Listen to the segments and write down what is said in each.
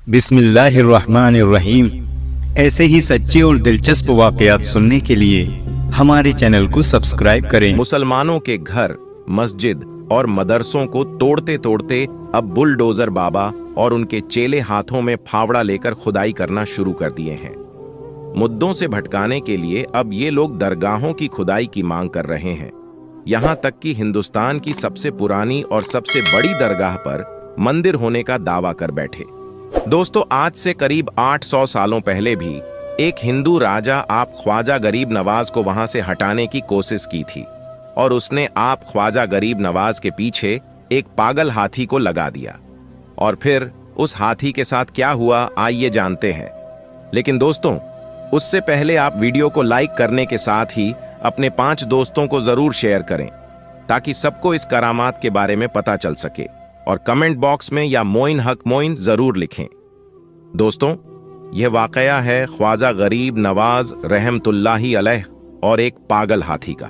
बिस्मिल्लाहिर्रहमानिर्रहीम। ऐसे ही सच्चे और दिलचस्प वाक़यात सुनने के लिए हमारे चैनल को सब्सक्राइब करें। मुसलमानों के घर, मस्जिद और मदरसों को तोड़ते तोड़ते अब बुलडोजर बाबा और उनके चेले हाथों में फावड़ा लेकर खुदाई करना शुरू कर दिए हैं। मुद्दों से भटकाने के लिए अब ये लोग दरगाहों की खुदाई की मांग कर रहे हैं। यहाँ तक कि हिंदुस्तान की सबसे पुरानी और सबसे बड़ी दरगाह पर मंदिर होने का दावा कर बैठे। दोस्तों, आज से करीब 800 सालों पहले भी एक हिंदू राजा आप ख्वाजा गरीब नवाज को वहां से हटाने की कोशिश की थी और उसने आप ख्वाजा गरीब नवाज के पीछे एक पागल हाथी को लगा दिया। और फिर उस हाथी के साथ क्या हुआ, आइए जानते हैं। लेकिन दोस्तों, उससे पहले आप वीडियो को लाइक करने के साथ ही अपने 5 दोस्तों को जरूर शेयर करें ताकि सबको इस करामात के बारे में पता चल सके, और कमेंट बॉक्स में या मोइन हक मोइन जरूर लिखें। दोस्तों, यह वाकया है ख्वाजा गरीब नवाज रहमतुल्लाही अलैह और एक पागल हाथी का।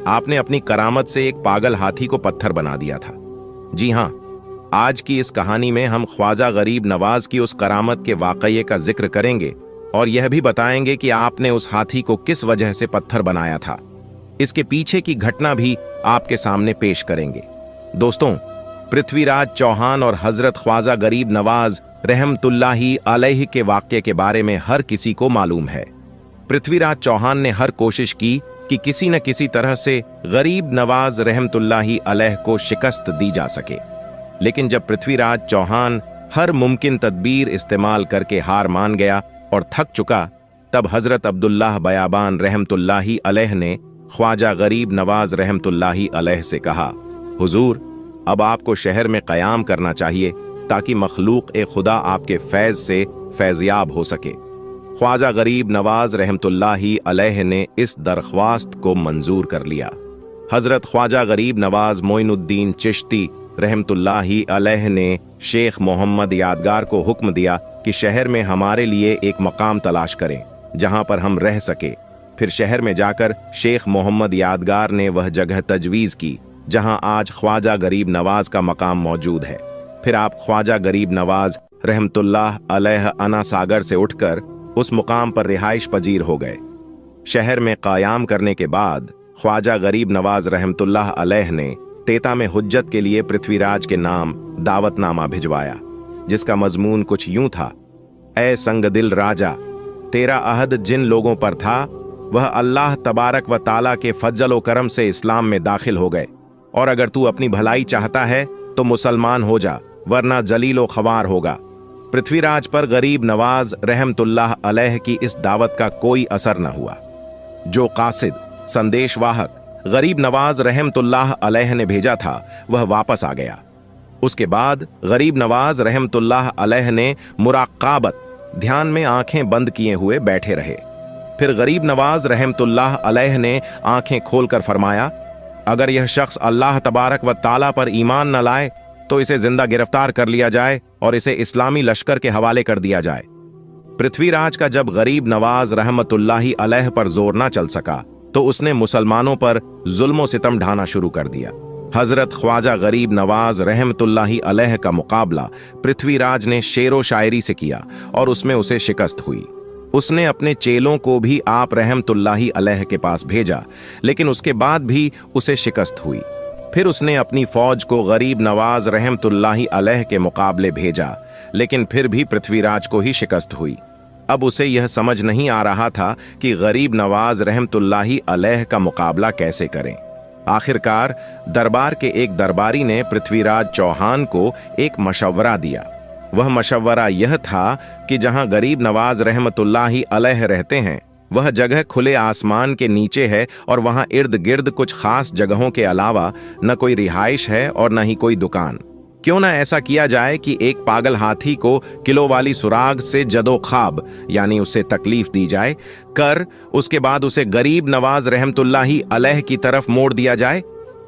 आपने अपनी करामत से एक पागल हाथी को पत्थर बना दिया था। जी हां, आज की इस कहानी में हम ख्वाजा गरीब नवाज की उस करामत के वाकये का जिक्र करेंगे और यह भी बताएंगे कि आपने उस हाथी को किस वजह से पत्थर बनाया था। इसके पीछे की घटना भी आपके सामने पेश करेंगे। दोस्तों, पृथ्वीराज चौहान और हजरत ख्वाजा गरीब नवाज रहमतुल्लाही अलैह के वाक़ये के बारे में हर किसी को मालूम है। पृथ्वीराज चौहान ने हर कोशिश की कि किसी न किसी तरह से गरीब नवाज रहमतुल्लाही अलैह को शिकस्त दी जा सके। लेकिन जब पृथ्वीराज चौहान हर मुमकिन तदबीर इस्तेमाल करके हार मान गया और थक चुका, तब हजरत अब्दुल्लाह बयाबान रहमतुल्लाही अलैह ने ख्वाजा गरीब नवाज रहमतुल्लाही अलैह से कहा, हुजूर, अब आपको शहर में क़याम करना चाहिए ताकि मखलूक ए खुदा आपके फैज़ से फैज़याब हो सके। ख्वाजा गरीब नवाज रहमतुल्लाही अलैह ने इस दरख्वास्त को मंजूर कर लिया। हजरत ख्वाजा गरीब नवाज मोइनुद्दीन चिश्ती रहमतुल्लाही अलैह ने शेख मोहम्मद यादगार को हुक्म दिया कि शहर में हमारे लिए एक मकाम तलाश करें जहां पर हम रह सके। फिर शहर में जाकर शेख मोहम्मद यादगार ने वह जगह तजवीज़ की जहां आज ख्वाजा गरीब नवाज का मकाम मौजूद है। फिर आप ख्वाजा गरीब नवाज रहमतुल्लाह अलैह अना सागर से उठकर उस मुकाम पर रिहाइश पजीर हो गए। शहर में क़याम करने के बाद ख्वाजा गरीब नवाज रहमतुल्लाह अलैह ने तेता में हुज्जत के लिए पृथ्वीराज के नाम दावतनामा भिजवाया, जिसका मजमून कुछ यूं था, ए संगदिल राजा, तेरा अहद जिन लोगों पर था वह अल्लाह तबारक व ताला के फजल व करम से इस्लाम में दाखिल हो गए, और अगर तू अपनी भलाई चाहता है तो मुसलमान हो जा, वरना जलीलो खवार होगा। पृथ्वीराज पर गरीब नवाज रहमतुल्लाह अलैह की इस दावत का कोई असर न हुआ। जो कासिद, संदेशवाहक गरीब नवाज रहमतुल्लाह अलैह ने भेजा था वह वापस आ गया। उसके बाद गरीब नवाज रहमतुल्लाह अलैह ने मुराकाबत, ध्यान में आंखें बंद किए हुए बैठे रहे। फिर गरीब नवाज रहमतुल्लाह अलैह ने आंखें खोलकर फरमाया, अगर यह शख्स अल्लाह तबारक व ताला पर ईमान न लाए तो इसे जिंदा गिरफ्तार कर लिया जाए और इसे इस्लामी लश्कर के हवाले कर दिया जाए। पृथ्वीराज का जब गरीब नवाज रहमतुल्लाही अलैह पर जोर ना चल सका तो उसने मुसलमानों पर जुल्म सितम ढाना शुरू कर दिया। हजरत ख्वाजा गरीब नवाज रहमतुल्लाही अलैह का मुकाबला पृथ्वीराज ने शेरो शायरी से किया और उसमें उसे शिकस्त हुई। उसने अपने चेलों को भी आप रहमतुल्लाही अलैह के पास भेजा, लेकिन उसके बाद भी उसे शिकस्त हुई। फिर उसने अपनी फौज को गरीब नवाज रहमतुल्लाही अलैह के मुकाबले भेजा, लेकिन फिर भी पृथ्वीराज को ही शिकस्त हुई। अब उसे यह समझ नहीं आ रहा था कि गरीब नवाज रहमतुल्लाही अलैह का मुकाबला कैसे करें। आखिरकार दरबार के एक दरबारी ने पृथ्वीराज चौहान को एक मशवरा दिया। वह मशवरा यह था कि जहां गरीब नवाज रहमतुल्लाही अलैह रहते हैं वह जगह खुले आसमान के नीचे है और वहां इर्द गिर्द कुछ खास जगहों के अलावा न कोई रिहाइश है और न ही कोई दुकान। क्यों ना ऐसा किया जाए कि एक पागल हाथी को किलो वाली सुराग से जदो ख्वाब, यानी उससे तकलीफ दी जाए कर उसके बाद उसे गरीब नवाज रहमतुल्लाही अलैह की तरफ मोड़ दिया जाए,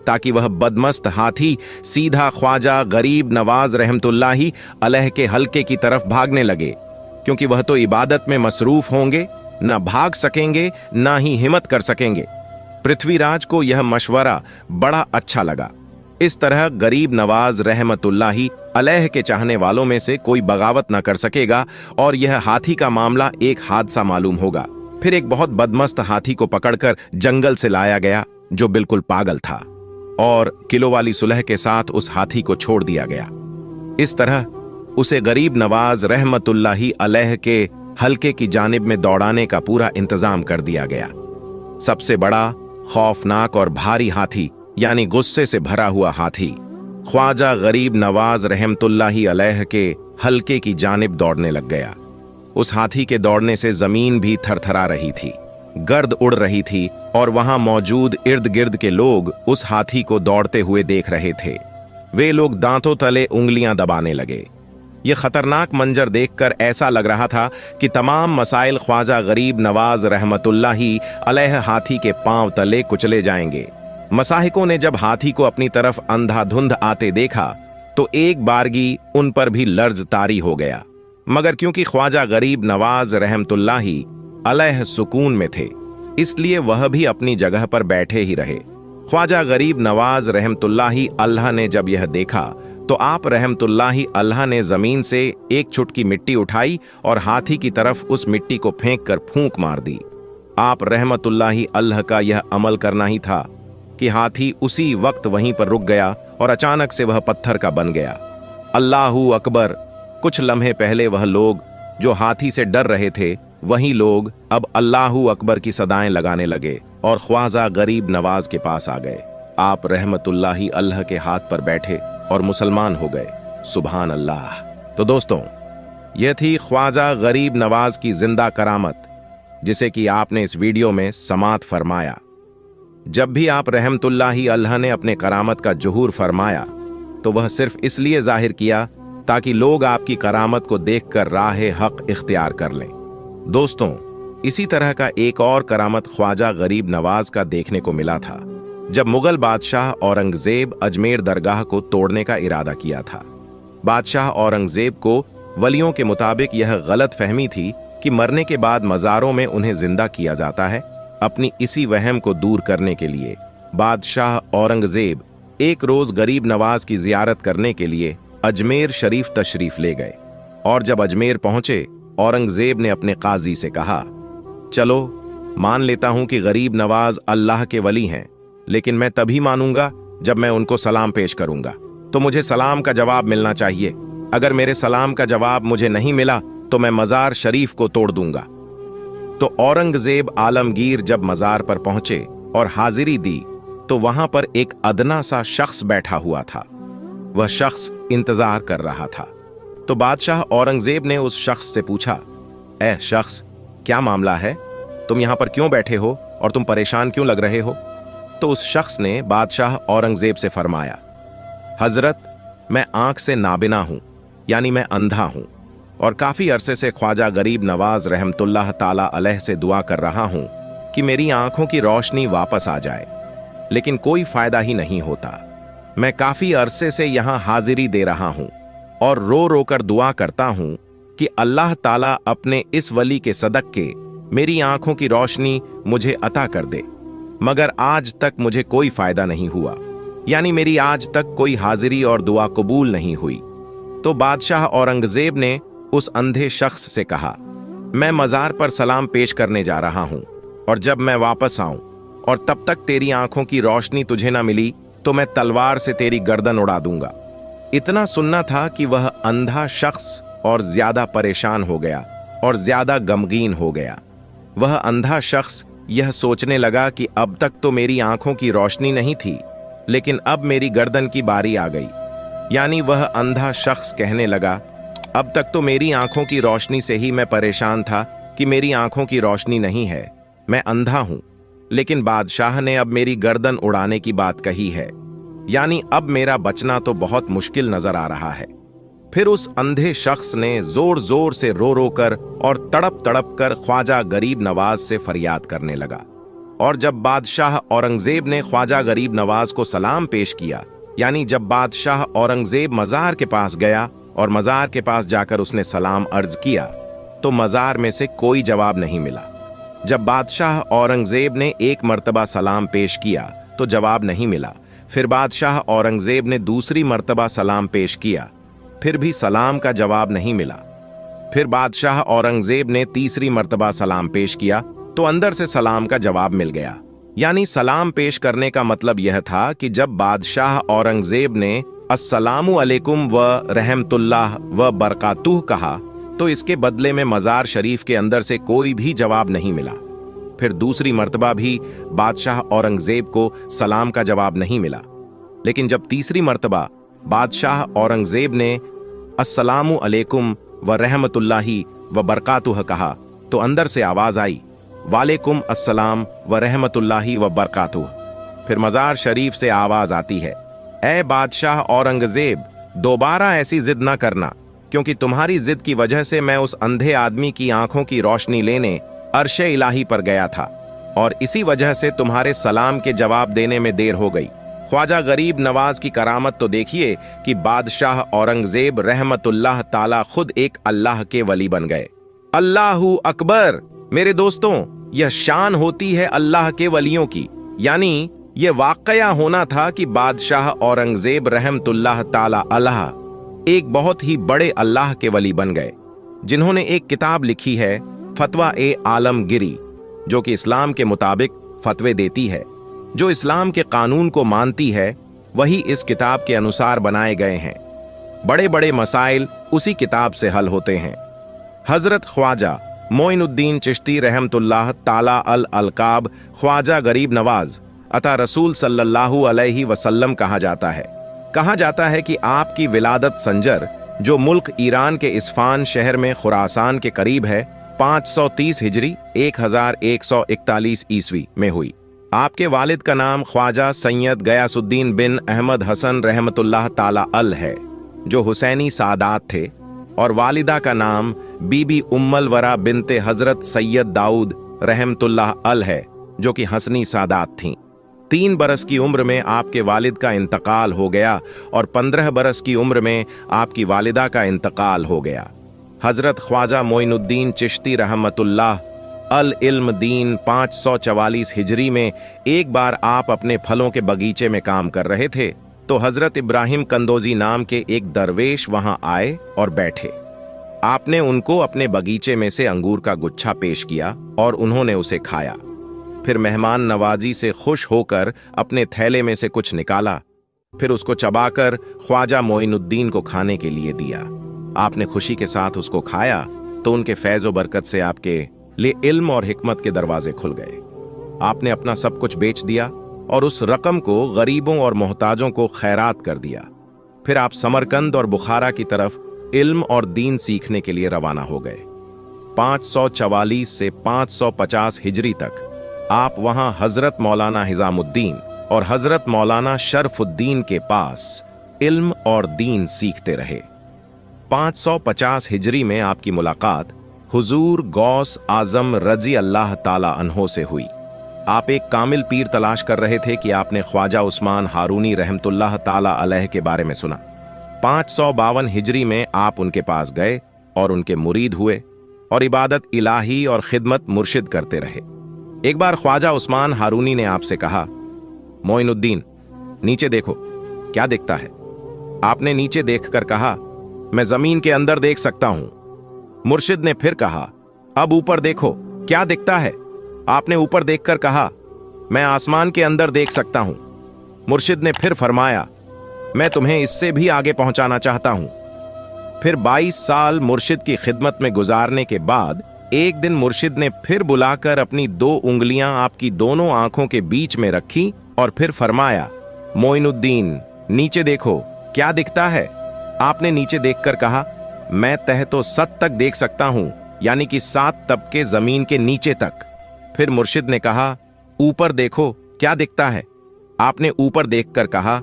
ताकि वह बदमस्त हाथी सीधा ख्वाजा गरीब नवाज रहमतुल्लाही अलैह के हल्के की तरफ भागने लगे, क्योंकि वह तो इबादत में मसरूफ होंगे, न भाग सकेंगे न ही हिम्मत कर सकेंगे। पृथ्वीराज को यह मशवरा बड़ा अच्छा लगा। इस तरह गरीब नवाज रहमतुल्लाही अलैह के चाहने वालों में से कोई बगावत न कर सकेगा और यह हाथी का मामला एक हादसा मालूम होगा। फिर एक बहुत बदमस्त हाथी को पकड़कर जंगल से लाया गया जो बिल्कुल पागल था और किलो वाली सुलह के साथ उस हाथी को छोड़ दिया गया। इस तरह उसे गरीब नवाज रहमतुल्लाही अलैह के हल्के की जानिब में दौड़ाने का पूरा इंतजाम कर दिया गया। सबसे बड़ा, खौफनाक और भारी हाथी यानी गुस्से से भरा हुआ हाथी ख्वाजा गरीब नवाज रहमतुल्लाही अलैह के हल्के की जानिब दौड़ने लग गया। उस हाथी के दौड़ने से जमीन भी थरथरा रही थी, गर्द उड़ रही थी और वहां मौजूद इर्द गिर्द के लोग उस हाथी को दौड़ते हुए देख रहे थे। वे लोग दांतों तले उंगलियां दबाने लगे। यह खतरनाक मंजर देखकर ऐसा लग रहा था कि तमाम मसाइल ख्वाजा गरीब नवाज रहमतुल्लाही अलैह हाथी के पांव तले कुचले जाएंगे। मसाहिकों ने जब हाथी को अपनी तरफ अंधाधुंध आते देखा तो एक बारगी उन पर भी लर्ज तारी हो गया, मगर क्योंकि ख्वाजा गरीब नवाज रहमतुल्लाही अलैह सुकून में थे इसलिए वह भी अपनी जगह पर बैठे ही रहे। ख्वाजा गरीब नवाज रहमतुल्लाही अल्लाह ने जब यह देखा तो आप रहमतुल्लाही अल्लाह ने जमीन से एक चुटकी मिट्टी उठाई और हाथी की तरफ उस मिट्टी को फेंक कर फूंक मार दी। आप रहमतुल्लाही अल्लाह का यह अमल करना ही था कि हाथी उसी वक्त वहीं पर रुक गया और अचानक से वह पत्थर का बन गया। अल्लाहू अकबर। कुछ लम्हे पहले वह लोग जो हाथी से डर रहे थे वही लोग अब अल्लाहू अकबर की सदाएं लगाने लगे और ख्वाजा गरीब नवाज के पास आ गए। आप रहमतुल्लाही अल्लाह के हाथ पर बैठे और मुसलमान हो गए। सुभान अल्लाह। तो दोस्तों, यह थी ख्वाजा गरीब नवाज की जिंदा करामत जिसे कि आपने इस वीडियो में समात फरमाया। जब भी आप रहमतुल्लाही अल्लाह ने अपने करामत का जुहूर फरमाया तो वह सिर्फ इसलिए जाहिर किया ताकि लोग आपकी करामत को देखकर राह हक इख्तियार कर लें। दोस्तों, इसी तरह का एक और करामत ख्वाजा गरीब नवाज का देखने को मिला था जब मुगल बादशाह औरंगजेब अजमेर दरगाह को तोड़ने का इरादा किया था। बादशाह औरंगजेब को वलियों के मुताबिक यह गलत फहमी थी कि मरने के बाद मज़ारों में उन्हें जिंदा किया जाता है। अपनी इसी वहम को दूर करने के लिए बादशाह औरंगजेब एक रोज गरीब नवाज की जियारत करने के लिए अजमेर शरीफ तशरीफ ले गए और जब अजमेर पहुंचे औरंगजेब ने अपने काजी से कहा, चलो मान लेता हूं कि गरीब नवाज अल्लाह के वली हैं, लेकिन मैं तभी मानूंगा जब मैं उनको सलाम पेश करूंगा, तो मुझे सलाम का जवाब मिलना चाहिए। अगर मेरे सलाम का जवाब मुझे नहीं मिला तो मैं मजार शरीफ को तोड़ दूंगा। तो औरंगजेब आलमगीर जब मजार पर पहुंचे और हाजिरी दी तो वहां पर एक अदना सा शख्स बैठा हुआ था। वह शख्स इंतजार कर रहा था। तो बादशाह औरंगजेब ने उस शख्स से पूछा, ए शख्स, क्या मामला है? तुम यहां पर क्यों बैठे हो और तुम परेशान क्यों लग रहे हो? तो उस शख्स ने बादशाह औरंगजेब से फरमाया, हजरत, मैं आंख से नाबिना हूं, यानी मैं अंधा हूं और काफी अरसे से ख्वाजा गरीब नवाज रहमतुल्लाह ताला अलैह से दुआ कर रहा हूं कि मेरी आंखों की रोशनी वापस आ जाए, लेकिन कोई फायदा ही नहीं होता। मैं काफी अरसे से यहां हाजिरी दे रहा हूं और रो रो कर दुआ करता हूं कि अल्लाह ताला अपने इस वली के सदक़े मेरी आंखों की रोशनी मुझे अता कर दे, मगर आज तक मुझे कोई फायदा नहीं हुआ, यानी मेरी आज तक कोई हाजिरी और दुआ कबूल नहीं हुई। तो बादशाह औरंगजेब ने उस अंधे शख्स से कहा, मैं मजार पर सलाम पेश करने जा रहा हूं और जब मैं वापस आऊं और तब तक तेरी आंखों की रोशनी तुझे ना मिली तो मैं तलवार से तेरी गर्दन उड़ा दूंगा। इतना सुनना था कि वह अंधा शख्स और ज्यादा परेशान हो गया और ज्यादा गमगीन हो गया। वह अंधा शख्स यह सोचने लगा कि अब तक तो मेरी आंखों की रोशनी नहीं थी, लेकिन अब मेरी गर्दन की बारी आ गई। यानी वह अंधा शख्स कहने लगा, अब तक तो मेरी आंखों की रोशनी से ही मैं परेशान था कि मेरी आंखों की रोशनी नहीं है, मैं अंधा हूं, लेकिन बादशाह ने अब मेरी गर्दन उड़ाने की बात कही है, यानी अब मेरा बचना तो बहुत मुश्किल नजर आ रहा है। फिर उस अंधे शख्स ने जोर जोर से रो रो कर और तड़प तड़प कर ख्वाजा गरीब नवाज से फरियाद करने लगा। और जब बादशाह औरंगजेब ने ख्वाजा गरीब नवाज को सलाम पेश किया, यानी जब बादशाह औरंगजेब मजार के पास गया और मजार के पास जाकर उसने सलाम अर्ज किया तो मजार में से कोई जवाब नहीं मिला। जब बादशाह औरंगजेब ने एक मर्तबा सलाम पेश किया तो जवाब नहीं मिला। फिर बादशाह औरंगजेब ने दूसरी मर्तबा सलाम पेश किया, फिर भी सलाम का जवाब नहीं मिला। फिर बादशाह औरंगजेब ने तीसरी मर्तबा सलाम पेश किया तो अंदर से सलाम का जवाब मिल गया। यानी सलाम पेश करने का मतलब यह था कि जब बादशाह औरंगजेब ने अस्सलामु अलैकुम व रहमतुल्लाह व बरकातुह कहा तो इसके बदले में मजार शरीफ के अंदर से कोई भी जवाब नहीं मिला। फिर दूसरी मर्तबा भी बादशाह औरंगजेब को सलाम का जवाब नहीं मिला। लेकिन जब तीसरी मर्तबा बादशाह औरंगजेब ने अस्सलामु अलैकुम व रहमतुल्लाही व बरकातुह कहा तो अंदर से आवाज आई, वालेकुम अस्सलाम व रहमतुल्लाही व बरकातुह। फिर मजार शरीफ से आवाज आती है, ऐ बादशाह औरंगजेब, दोबारा ऐसी जिद ना करना, क्योंकि तुम्हारी जिद की वजह से मैं उस अंधे आदमी की आंखों की रोशनी लेने अर्शे इलाही पर गया था और इसी वजह से तुम्हारे सलाम के जवाब देने में देर हो गई। ख्वाजा गरीब नवाज की करामत तो देखिए कि बादशाह औरंगजेब रहमतुल्लाह ताला खुद एक अल्लाह के वली बन गए। अल्लाहू अकबर। मेरे दोस्तों, यह शान होती है अल्लाह के वलियों की। यानी यह वाकया होना था कि बादशाह औरंगजेब रहमतुल्लाह ताला अलैह एक बहुत ही बड़े अल्लाह के वली बन गए, जिन्होंने एक किताब लिखी है फतवा ए आलमगिरी, जो कि इस्लाम के मुताबिक फतवे देती है। जो इस्लाम के कानून को मानती है वही इस किताब के अनुसार बनाए गए हैं। बड़े बड़े मसाइल उसी किताब से हल होते हैं। हजरत ख्वाजा मोइनुद्दीन चिश्ती रहमतुल्लाह ताला अल अलकाब ख्वाजा गरीब नवाज अता रसूल सल्लल्लाहु अलैहि वसल्लम कहा जाता है कि आपकी विलादत संजर, जो मुल्क ईरान के इस्फान शहर में खुरासान के करीब है, 530 हिजरी 1141 ईस्वी में हुई। आपके वालिद का नाम ख्वाजा सैयद गयासुद्दीन बिन अहमद हसन रहमतुल्लाह ताला अल है, जो हुसैनी सादात थे, और वालिदा का नाम बीबी उम्मल वरा बिनते हजरत सैयद दाऊद रहमतुल्लाह अल है, जो कि हसनी सादात थीं। 3 बरस की उम्र में आपके वालिद का इंतकाल हो गया और 15 बरस की उम्र में आपकी वालिदा का इंतकाल हो गया। हजरत ख्वाजा मोइनुद्दीन चिश्ती रहमतुल्लाह अल इल्म दीन 544 हिजरी में एक बार आप अपने फलों के बगीचे में काम कर रहे थे तो हजरत इब्राहिम कंदोजी नाम के एक दरवेश वहां आए और बैठे। आपने उनको अपने बगीचे में से अंगूर का गुच्छा पेश किया और उन्होंने उसे खाया। फिर मेहमान नवाजी से खुश होकर अपने थैले में से कुछ निकाला, फिर उसको चबाकर ख्वाजा मोइनुद्दीन को खाने के लिए दिया। आपने खुशी के साथ उसको खाया तो उनके फैज़ व बरकत से आपके लिए इल्म और हिकमत के दरवाजे खुल गए। आपने अपना सब कुछ बेच दिया और उस रकम को गरीबों और मोहताजों को खैरात कर दिया। फिर आप समरकंद और बुखारा की तरफ इल्म और दीन सीखने के लिए रवाना हो गए। 544 से 550 हिजरी तक आप वहां हजरत मौलाना हिजामुद्दीन और हजरत मौलाना शरफुद्दीन के पास इल्म और दीन सीखते रहे। 550 हिजरी में आपकी मुलाकात हुजूर गौस आजम रजी अल्लाह ताला अन्हो से हुई। आप एक कामिल पीर तलाश कर रहे थे कि आपने ख्वाजा उस्मान हारूनी रहमतुल्लाह ताला अलैह के बारे में सुना। 552 हिजरी में आप उनके पास गए और उनके मुरीद हुए और इबादत इलाही और खिदमत मुर्शिद करते रहे। एक बार ख्वाजा उस्मान हारूनी ने आपसे कहा, मोइनुद्दीन, नीचे देखो, क्या दिखता है? आपने नीचे देखकर कहा, मैं जमीन के अंदर देख सकता हूं। मुर्शिद ने फिर कहा, अब ऊपर देखो, क्या दिखता है? आपने ऊपर देखकर कहा, मैं आसमान के अंदर देख सकता हूं। मुर्शिद ने फिर फरमाया, मैं तुम्हें इससे भी आगे पहुंचाना चाहता हूं। फिर 22 साल मुर्शिद की खिदमत में गुजारने के बाद एक दिन मुर्शिद ने फिर बुलाकर अपनी 2 उंगलियां आपकी दोनों आंखों के बीच में रखी और फिर फरमाया, मोइनुद्दीन, नीचे देखो, क्या दिखता है? आपने नीचे देखकर कहा, मैं तह तो सत तक देख सकता हूं, यानी कि 7 तबके जमीन के नीचे तक। फिर मुर्शिद ने कहा, ऊपर देखो, क्या दिखता है? आपने ऊपर देखकर कहा,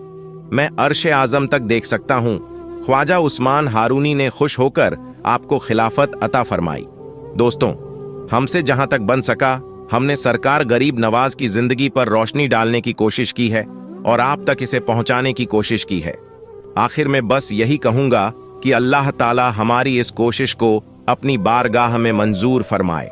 मैं अर्श आजम तक देख सकता हूं। ख्वाजा उस्मान हारूनी ने खुश होकर आपको खिलाफत अता फरमाई। दोस्तों, हमसे जहां तक बन सका हमने सरकार गरीब नवाज की जिंदगी पर रोशनी डालने की कोशिश की है और आप तक इसे पहुंचाने की कोशिश की है। आखिर में बस यही कहूंगा कि अल्लाह ताला हमारी इस कोशिश को अपनी बारगाह में मंजूर फरमाए।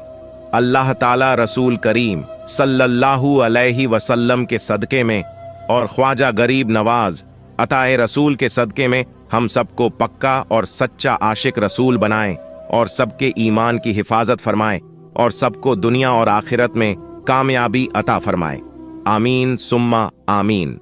अल्लाह ताला रसूल करीम सल्लल्लाहु अलैहि वसल्लम के सदके में और ख्वाजा गरीब नवाज अताए रसूल के सदके में हम सबको पक्का और सच्चा आशिक रसूल बनाए और सबके ईमान की हिफाजत फरमाए और सबको दुनिया और आखिरत में कामयाबी अता फरमाए। आमीन सुम्मा आमीन।